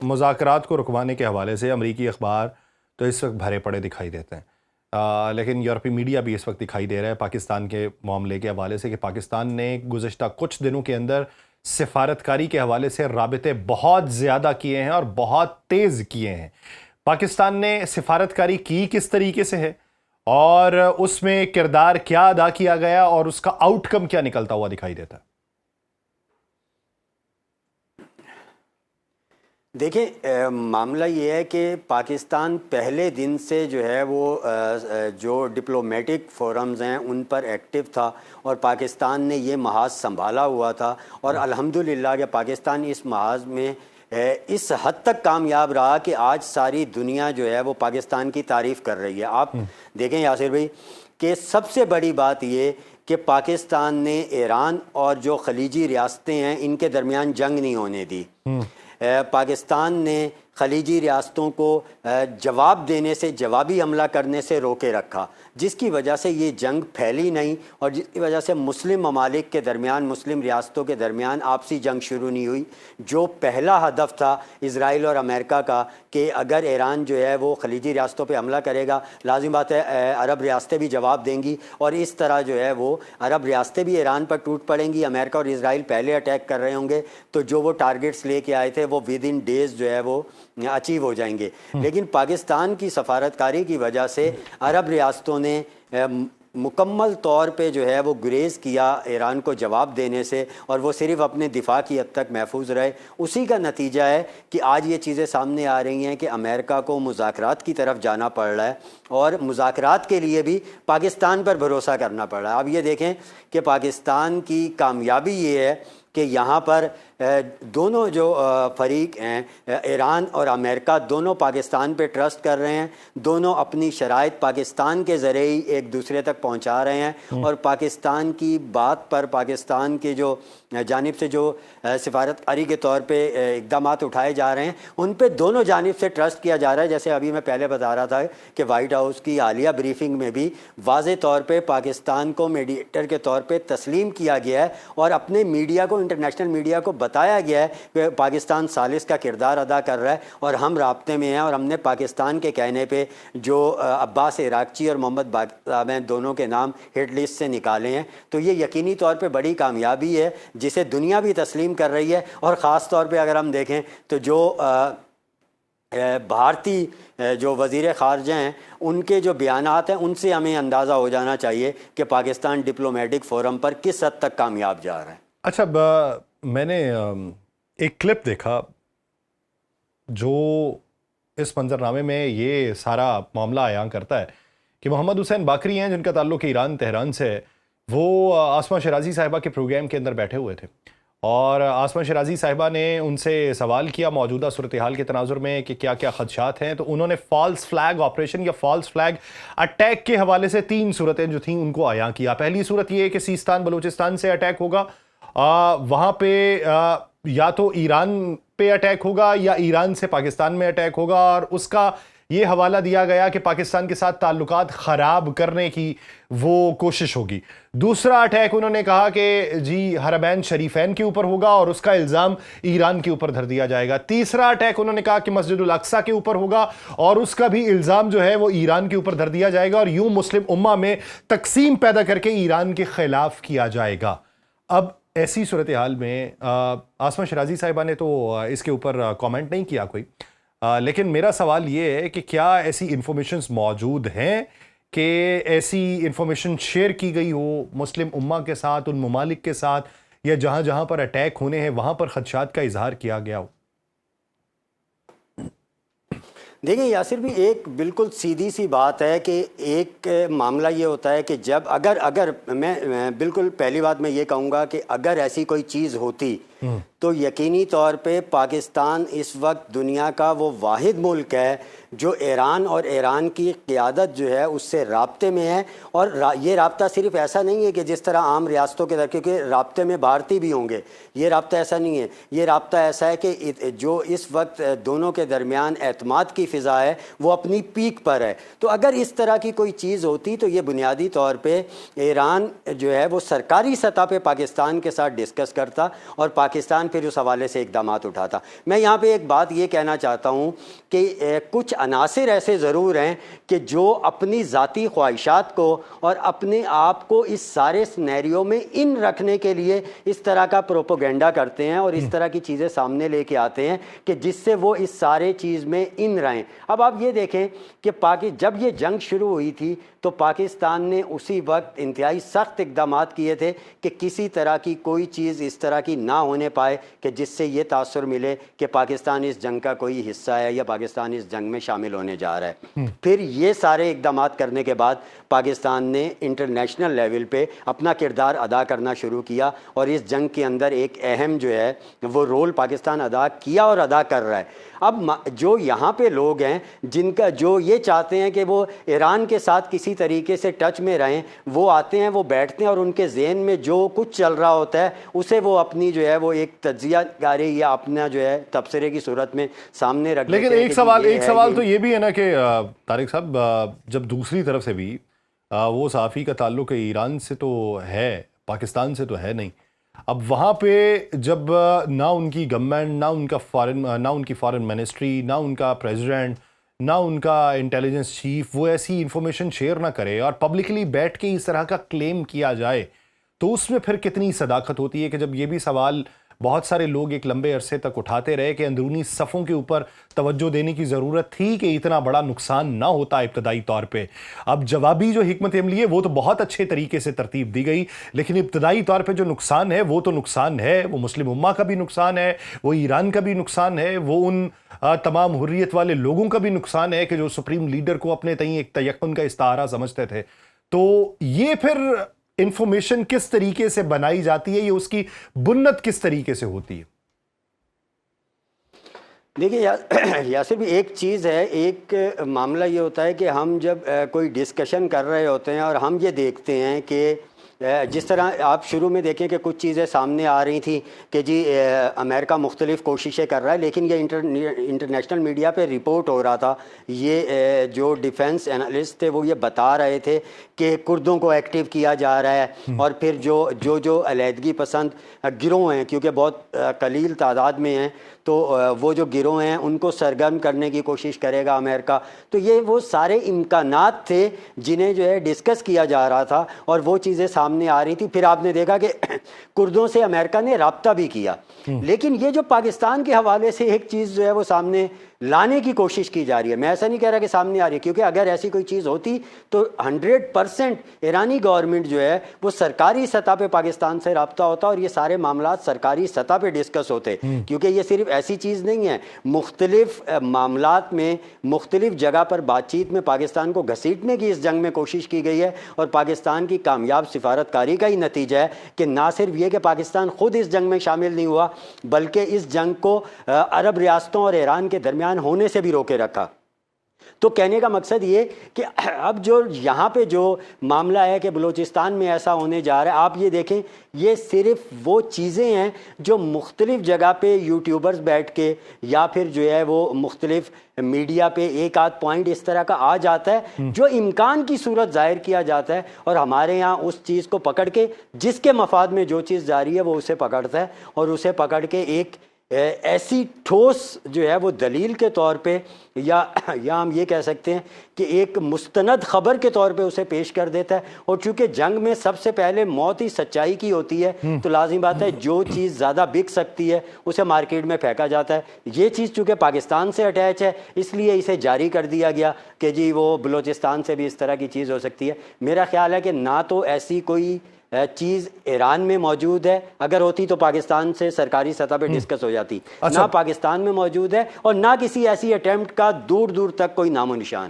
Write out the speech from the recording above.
मुज़ाकरात को रुकवाने के हवाले से अमरीकी अखबार तो इस वक्त भरे पड़े दिखाई देते हैं, लेकिन यूरोपीय मीडिया भी इस वक्त दिखाई दे रहा है पाकिस्तान के मामले के हवाले से कि पाकिस्तान ने गुज़श्ता कुछ दिनों के अंदर सिफारतकारी के हवाले से राबिते बहुत ज़्यादा किए हैं और बहुत तेज़ किए हैं। पाकिस्तान ने सिफारतकारी की किस तरीके से है और उसमें किरदार क्या अदा किया गया और उसका आउटकम क्या निकलता हुआ दिखाई देता है? देखिए, मामला ये है कि पाकिस्तान पहले दिन से जो है वो जो डिप्लोमेटिक फोरम्स हैं उन पर एक्टिव था और पाकिस्तान ने ये महाज संभाला हुआ था और अल्हम्दुलिल्लाह कि पाकिस्तान इस महाज में इस हद तक कामयाब रहा कि आज सारी दुनिया जो है वो पाकिस्तान की तारीफ़ कर रही है। आप देखें यासिर भाई कि सबसे बड़ी बात ये कि पाकिस्तान ने ईरान और जो खलीजी रियासतें हैं इनके दरमियान जंग नहीं होने दी। पाकिस्तान ने खलीजी रियासतों को जवाब देने से, जवाबी हमला करने से रोके रखा, जिसकी वजह से ये जंग फैली नहीं और जिसकी वजह से मुस्लिम ममालिक के दरमियान, मुस्लिम रियासतों के दरमियान आपसी जंग शुरू नहीं हुई। जो पहला हदफ था इज़राइल और अमेरिका का कि अगर ईरान जो है वो खलीजी रियासतों पे हमला करेगा, लाजिम बात है अरब रियासतें भी जवाब देंगी और इस तरह जो है वो अरब रियासतें भी ईरान पर टूट पड़ेंगी। अमेरिका और इज़राइल पहले अटैक कर रहे होंगे तो जो वो टारगेट्स लेके आए थे वो विद इन डेज़ जो है वो अचीव हो जाएंगे। लेकिन पाकिस्तान की सफारतकारी की वजह से अरब रियासतों ने मुकम्मल तौर पे जो है वो गुरेज किया ईरान को जवाब देने से और वो सिर्फ अपने दिफा की हद तक महफूज रहे। उसी का नतीजा है कि आज ये चीज़ें सामने आ रही हैं कि अमेरिका को मुज़ाकरात की तरफ जाना पड़ रहा है और मुज़ाकरात के लिए भी पाकिस्तान पर भरोसा करना पड़ रहा है। अब ये देखें कि पाकिस्तान की कामयाबी ये है कि यहाँ पर दोनों जो फरीक हैं, ईरान और अमेरिका, दोनों पाकिस्तान पे ट्रस्ट कर रहे हैं, दोनों अपनी शराइत पाकिस्तान के ज़रिए ही एक दूसरे तक पहुँचा रहे हैं और पाकिस्तान की बात पर, पाकिस्तान के जो जानिब से जो सिफारतकारी के तौर पे इक़दामात उठाए जा रहे हैं उन पे दोनों जानिब से ट्रस्ट किया जा रहा है। जैसे अभी मैं पहले बता रहा था कि वाइट हाउस की हालिया ब्रीफिंग में भी वाज़े तौर पे पाकिस्तान को मीडिएटर के तौर पे तस्लीम किया गया है और अपने मीडिया को, इंटरनेशनल मीडिया को बताया गया है कि पाकिस्तान सालिस का किरदार अदा कर रहा है और हम राब्ते में हैं और हमने पाकिस्तान के कहने पे जो अब्बास इराक़ची और मोहम्मद बाक़र दोनों के नाम हिट लिस्ट से निकाले हैं। तो ये यकीनी तौर पे बड़ी कामयाबी है जिसे दुनिया भी तस्लीम कर रही है और ख़ास तौर पे अगर हम देखें तो जो भारतीय जो वज़ीर ख़ारजा हैं उनके जो बयानात हैं उनसे हमें अंदाज़ा हो जाना चाहिए कि पाकिस्तान डिप्लोमेटिक फ़ोरम पर किस हद तक कामयाब जा रहा है। अच्छा, मैंने एक क्लिप देखा जो इस मंजरनामे में ये सारा मामला अयां करता है कि मोहम्मद हुसैन बाकरी हैं जिनका ताल्लुक़ ईरान तेहरान से है। वो आसमा शराजी साहिबा के प्रोग्राम के अंदर बैठे हुए थे और आसमा शराजी साहिबा ने उनसे सवाल किया मौजूदा सूरत हाल के तनाजुर में कि क्या क्या खदशात हैं। तो उन्होंने फॉल्स फ्लैग ऑपरेशन या फॉल्स फ्लैग अटैक के हवाले से 3 सूरतें जो थीं उनको अयां किया। पहली सूरत ये है कि सीस्तान बलूचिस्तान से अटैक होगा, वहाँ पे या तो ईरान पे अटैक होगा या ईरान से पाकिस्तान में अटैक होगा और उसका ये हवाला दिया गया कि पाकिस्तान के साथ ताल्लुकात ख़राब करने की वो कोशिश होगी। दूसरा अटैक उन्होंने कहा कि जी हरमैन शरीफैन के ऊपर होगा और उसका इल्ज़ाम ईरान के ऊपर धर दिया जाएगा। तीसरा अटैक उन्होंने कहा कि मस्जिदुल अक्सा के ऊपर होगा और उसका भी इल्ज़ाम जो है वो ईरान के ऊपर धर दिया जाएगा और यूं मुस्लिम उम्मा में तकसीम पैदा करके ईरान के खिलाफ किया जाएगा। अब ऐसी सूरत हाल में आसमा शराजी साहिबा ने तो इसके ऊपर कमेंट नहीं किया कोई, लेकिन मेरा सवाल ये है कि क्या ऐसी इंफॉर्मेशंस मौजूद हैं कि ऐसी इंफॉर्मेशन शेयर की गई हो मुस्लिम उम्मा के साथ, उन ममालिक के साथ, या जहां जहां पर अटैक होने हैं वहां पर खदशात का इजहार किया गया हो? देखिए यासिर भी, एक बिल्कुल सीधी सी बात है कि एक मामला ये होता है कि जब अगर मैं बिल्कुल पहली बात मैं ये कहूँगा कि अगर ऐसी कोई चीज़ होती तो यकीनी तौर पे पाकिस्तान इस वक्त दुनिया का वो वाहिद मुल्क है जो ईरान और ईरान की क़ियादत जो है उससे राब्ते में है। और ये राब्ता सिर्फ ऐसा नहीं है कि जिस तरह आम रियासतों के दर, क्योंकि राब्ते में भारतीय भी होंगे, ये राब्ता ऐसा नहीं है। ये राब्ता ऐसा है कि जो इस वक्त दोनों के दरमियान एतमाद की फ़िज़ा है वो अपनी पीक पर है। तो अगर इस तरह की कोई चीज़ होती तो ये बुनियादी तौर पर ईरान जो है वो सरकारी सतह पर पाकिस्तान के साथ डिस्कस करता और पाकिस्तान फिर उस हवाले से इकदाम उठाता। मैं यहाँ पे एक बात ये कहना चाहता हूँ कि कुछ अनासिर ऐसे ज़रूर हैं कि जो अपनी ज़ाती ख्वाहिशात को और अपने आप को इस सारे सिनेरियो में इन रखने के लिए इस तरह का प्रोपोगेंडा करते हैं और इस तरह की चीज़ें सामने लेके आते हैं कि जिससे वो इस सारे चीज़ में इन रहें। अब आप ये देखें कि जब ये जंग शुरू हुई थी तो पाकिस्तान ने उसी वक्त इंतहाई सख्त इकदाम किए थे कि किसी तरह की कोई चीज़ इस तरह की ना होने पाए कि जिससे ये तासुर मिले कि पाकिस्तान इस जंग का कोई हिस्सा है या पाकिस्तान इस जंग में शामिल होने जा रहा है। फिर ये सारे इकदाम करने के बाद पाकिस्तान ने इंटरनेशनल लेवल पे अपना किरदार अदा करना शुरू किया और इस जंग के अंदर एक अहम जो है वो रोल पाकिस्तान अदा किया और अदा कर रहा है। अब जो यहाँ पे लोग हैं जिनका जो ये चाहते हैं कि वो ईरान के साथ किसी तरीके से टच में रहें, वो आते हैं, वो बैठते हैं और उनके जहन में जो कुछ चल रहा होता है उसे वो अपनी जो है वो एक तज्जियाकारी या अपना जो है तबसरे की सूरत में सामने रख लेकिन एक सवाल तो ये भी है ना कि तारिक साहब, जब दूसरी तरफ से भी वो सहाफ़ी का ताल्लुक ईरान से तो है, पाकिस्तान से तो है नहीं। अब वहाँ पे जब ना उनकी गवर्नमेंट, ना उनकी फॉरेन मिनिस्ट्री, ना उनका प्रेसिडेंट, ना उनका इंटेलिजेंस चीफ वो ऐसी इंफॉर्मेशन शेयर ना करे और पब्लिकली बैठ के इस तरह का क्लेम किया जाए, तो उसमें फिर कितनी सदाकत होती है कि जब ये भी सवाल बहुत सारे लोग एक लंबे अरसे तक उठाते रहे कि अंदरूनी सफ़ों के ऊपर तवज्जो देने की ज़रूरत थी कि इतना बड़ा नुकसान ना होता इब्तदाई तौर पे। अब जवाबी जो हिकमत अमली है वो तो बहुत अच्छे तरीके से तरतीब दी गई, लेकिन इब्तदाई तौर पे जो नुकसान है वो तो नुकसान है, वो मुस्लिम उम्मा का भी नुकसान है, वो ईरान का भी नुकसान है, वो उन तमाम हुर्रियत वाले लोगों का भी नुकसान है कि जो सुप्रीम लीडर को अपने तई एक तयक्कुन का इस्तारा समझते थे। तो ये फिर इंफॉर्मेशन किस तरीके से बनाई जाती है, ये उसकी बुन्नत किस तरीके से होती है? देखिए यासिर भी एक चीज़ है, एक मामला ये होता है कि हम जब कोई डिस्कशन कर रहे होते हैं और हम ये देखते हैं कि जिस तरह आप शुरू में देखें कि कुछ चीज़ें सामने आ रही थी कि जी अमेरिका मुख्तलिफ़ कोशिशें कर रहा है, लेकिन ये इंटरनेशनल मीडिया पे रिपोर्ट हो रहा था, ये जो डिफेंस एनालिस्ट थे वो ये बता रहे थे कि कुर्दों को एक्टिव किया जा रहा है और फिर जो अलहदगी पसंद गिरोह हैं, क्योंकि बहुत कलील तादाद में हैं, तो वो जो गिरोह हैं उनको सरगर्म करने की कोशिश करेगा अमेरिका। तो ये वो सारे इम्कानात थे जिन्हें जो है डिस्कस किया जा रहा था और वो चीज़ें सामने आ रही थी। फिर आपने देखा कि कुर्दों से अमेरिका ने राब्ता भी किया, लेकिन ये जो पाकिस्तान के हवाले से एक चीज़ जो है वो सामने लाने की कोशिश की जा रही है, मैं ऐसा नहीं कह रहा कि सामने आ रही है, क्योंकि अगर ऐसी कोई चीज़ होती तो 100% ईरानी गवर्नमेंट जो है वो सरकारी सतह पे पाकिस्तान से रब्ता होता और ये सारे मामला सरकारी सतह पे डिस्कस होते, क्योंकि ये सिर्फ ऐसी चीज़ नहीं है। मुख्तलिफ मामलात में मुख्तलिफ जगह पर बातचीत में पाकिस्तान को घसीटने की इस जंग में कोशिश की गई है और पाकिस्तान की कामयाब सिफारतकारी का ही नतीजा है कि ना सिर्फ ये कि पाकिस्तान खुद इस जंग में शामिल नहीं हुआ, बल्कि इस जंग को अरब रियासतों और ईरान के दरमियान होने से भी रोके रखा। तो कहने का मकसद ये कि अब जो यहाँ पे जो मामला है कि बलूचिस्तान में ऐसा होने जा रहा है, आप ये देखें, ये सिर्फ वो चीज़ें हैं जो मुख्तलिफ जगह पे यूट्यूबर्स बैठ के या फिर जो है वो मुख्तलिफ मीडिया पे एक आध पॉइंट इस तरह का आ जाता है जो इम्कान की सूरत जाहिर किया जाता है और हमारे यहाँ उस चीज़ को पकड़ के, जिसके मफाद में जो चीज़ जारी है वो उसे पकड़ता है और उसे पकड़ के एक ऐसी ठोस जो है वो दलील के तौर पे या हम ये कह सकते हैं कि एक मुस्तनद ख़बर के तौर पे उसे पेश कर देता है। और चूंकि जंग में सबसे पहले मौत ही सच्चाई की होती है, तो लाजिम बात है जो चीज़ ज़्यादा बिक सकती है उसे मार्केट में फेंका जाता है। ये चीज़ चूँकि पाकिस्तान से अटैच है, इसलिए इसे जारी कर दिया गया कि जी वो बलूचिस्तान से भी इस तरह की चीज़ हो सकती है। मेरा ख्याल है कि ना तो ऐसी कोई चीज़ ईरान में मौजूद है, अगर होती तो पाकिस्तान से सरकारी सतह पे डिस्कस हो जाती, ना पाकिस्तान में मौजूद है और ना किसी ऐसी अटेम्प्ट का दूर दूर तक कोई नामो निशान।